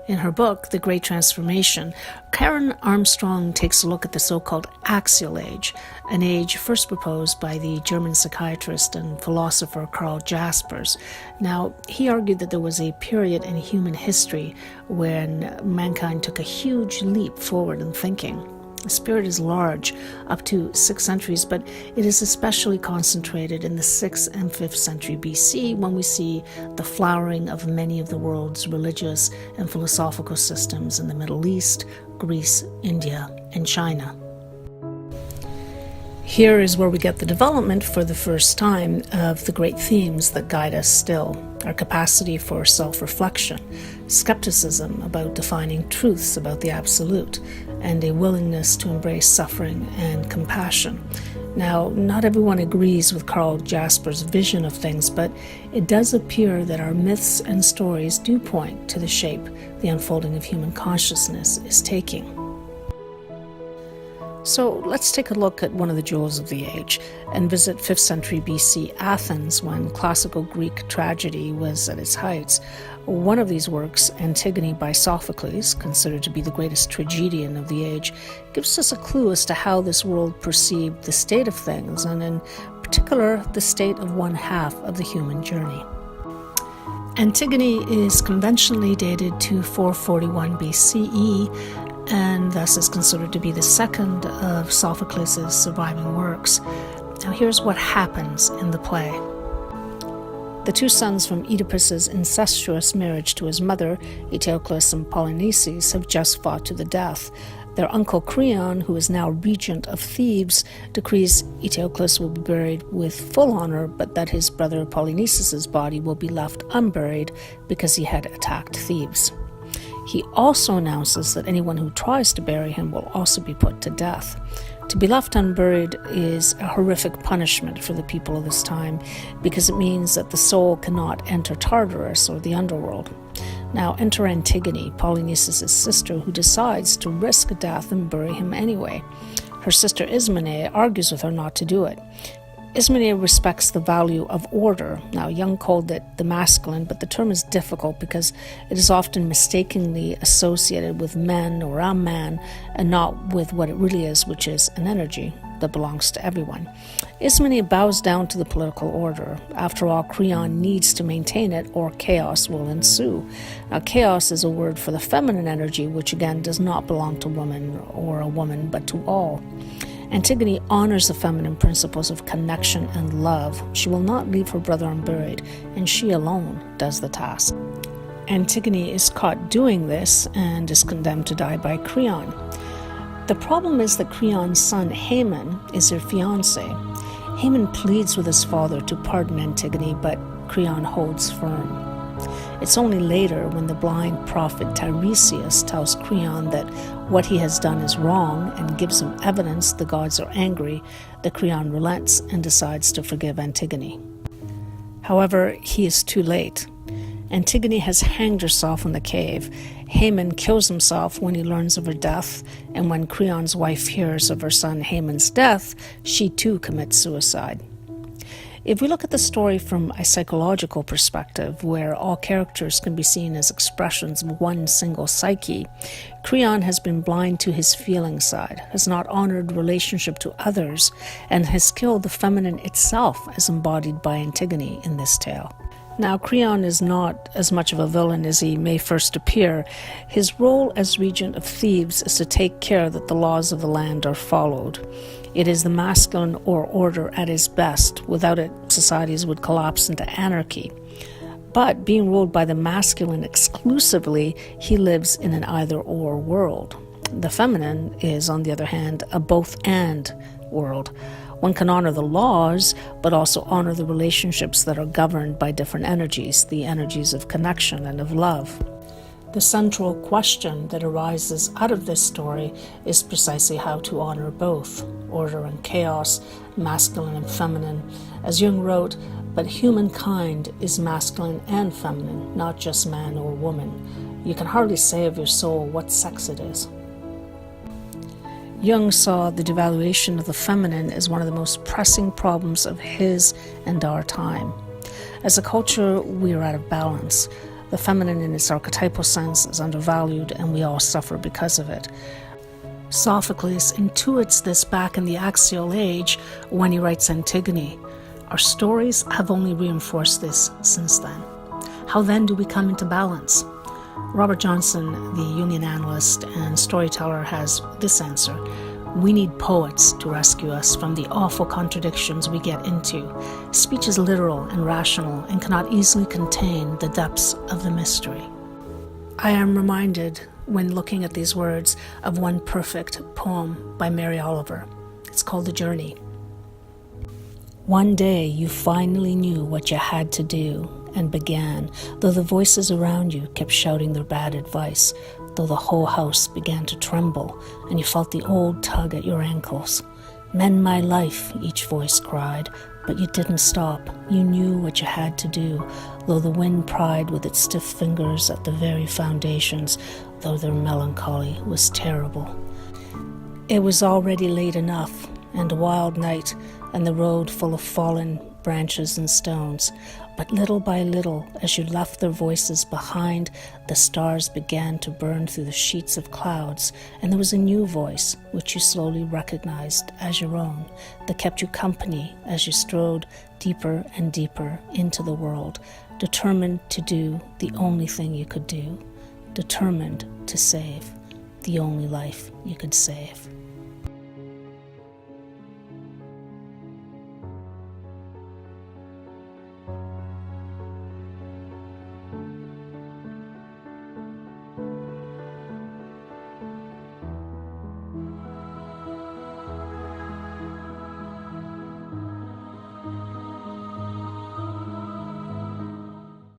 In her book, The Great Transformation, Karen Armstrong takes a look at the so-called axial age, an age first proposed by the German psychiatrist and philosopher Karl Jaspers. Now, he argued that there was a period in human history when mankind took a huge leap forward in thinking. The spirit is large, up to 6 centuries, but it is especially concentrated in the 6th and 5th century BC when we see the flowering of many of the world's religious and philosophical systems in the Middle East, Greece, India, and China. Here is where we get the development for the first time of the great themes that guide us still: our capacity for self-reflection, skepticism about defining truths about the absolute, and a willingness to embrace suffering and compassion. Now, not everyone agrees with Karl Jaspers' vision of things, but it does appear that our myths and stories do point to the shape the unfolding of human consciousness is taking. So let's take a look at one of the jewels of the age and visit 5th century BC Athens when classical Greek tragedy was at its heights. One of these works, Antigone by Sophocles, considered to be the greatest tragedian of the age, gives us a clue as to how this world perceived the state of things, and in particular, the state of one half of the human journey. Antigone is conventionally dated to 441 BCE, and thus is considered to be the second of Sophocles' surviving works. Now here's what happens in the play. The two sons from Oedipus' incestuous marriage to his mother, Eteocles and Polynices, have just fought to the death. Their uncle Creon, who is now regent of Thebes, decrees Eteocles will be buried with full honor, but that his brother Polynices' body will be left unburied because he had attacked Thebes. He also announces that anyone who tries to bury him will also be put to death. To be left unburied is a horrific punishment for the people of this time because it means that the soul cannot enter Tartarus or the underworld. Now enter Antigone, Polynices' sister, who decides to risk death and bury him anyway. Her sister Ismene argues with her not to do it. Ismene respects the value of order. Now, Jung called it the masculine, but the term is difficult because it is often mistakenly associated with men or a man and not with what it really is, which is an energy that belongs to everyone. Ismene bows down to the political order. After all, Creon needs to maintain it or chaos will ensue. Now, chaos is a word for the feminine energy, which again does not belong to woman or a woman, but to all. Antigone honors the feminine principles of connection and love. She will not leave her brother unburied, and she alone does the task. Antigone is caught doing this and is condemned to die by Creon. The problem is that Creon's son Haman is her fiancé. Haman pleads with his father to pardon Antigone, but Creon holds firm. It's only later, when the blind prophet Tiresias tells Creon that what he has done is wrong and gives him evidence the gods are angry, that Creon relents and decides to forgive Antigone. However, he is too late. Antigone has hanged herself in the cave. Haman kills himself when he learns of her death, and when Creon's wife hears of her son Haman's death, she too commits suicide. If we look at the story from a psychological perspective, where all characters can be seen as expressions of one single psyche, Creon has been blind to his feeling side, has not honored relationship to others, and has killed the feminine itself as embodied by Antigone in this tale. Now, Creon is not as much of a villain as he may first appear. His role as regent of Thebes is to take care that the laws of the land are followed. It is the masculine or order at its best. Without it, societies would collapse into anarchy. But being ruled by the masculine exclusively, he lives in an either-or world. The feminine is, on the other hand, a both-and world. One can honor the laws, but also honor the relationships that are governed by different energies, the energies of connection and of love. The central question that arises out of this story is precisely how to honor both, order and chaos, masculine and feminine. As Jung wrote, but humankind is masculine and feminine, not just man or woman. You can hardly say of your soul what sex it is. Jung saw the devaluation of the feminine as one of the most pressing problems of his and our time. As a culture, we are out of balance. The feminine in its archetypal sense is undervalued, and we all suffer because of it. Sophocles intuits this back in the axial age when he writes Antigone. Our stories have only reinforced this since then. How then do we come into balance? Robert Johnson, the Jungian analyst and storyteller, has this answer. We need poets to rescue us from the awful contradictions we get into. Speech is literal and rational and cannot easily contain the depths of the mystery. I am reminded, when looking at these words, of one perfect poem by Mary Oliver. It's called The Journey. One day you finally knew what you had to do and began, though the voices around you kept shouting their bad advice, though the whole house began to tremble and you felt the old tug at your ankles. Mend my life, each voice cried, but you didn't stop. You knew what you had to do, though the wind pried with its stiff fingers at the very foundations, though their melancholy was terrible. It was already late enough, and a wild night, and the road full of fallen branches and stones. But little by little, as you left their voices behind, the stars began to burn through the sheets of clouds, and there was a new voice, which you slowly recognized as your own, that kept you company as you strode deeper and deeper into the world, determined to do the only thing you could do, determined to save the only life you could save.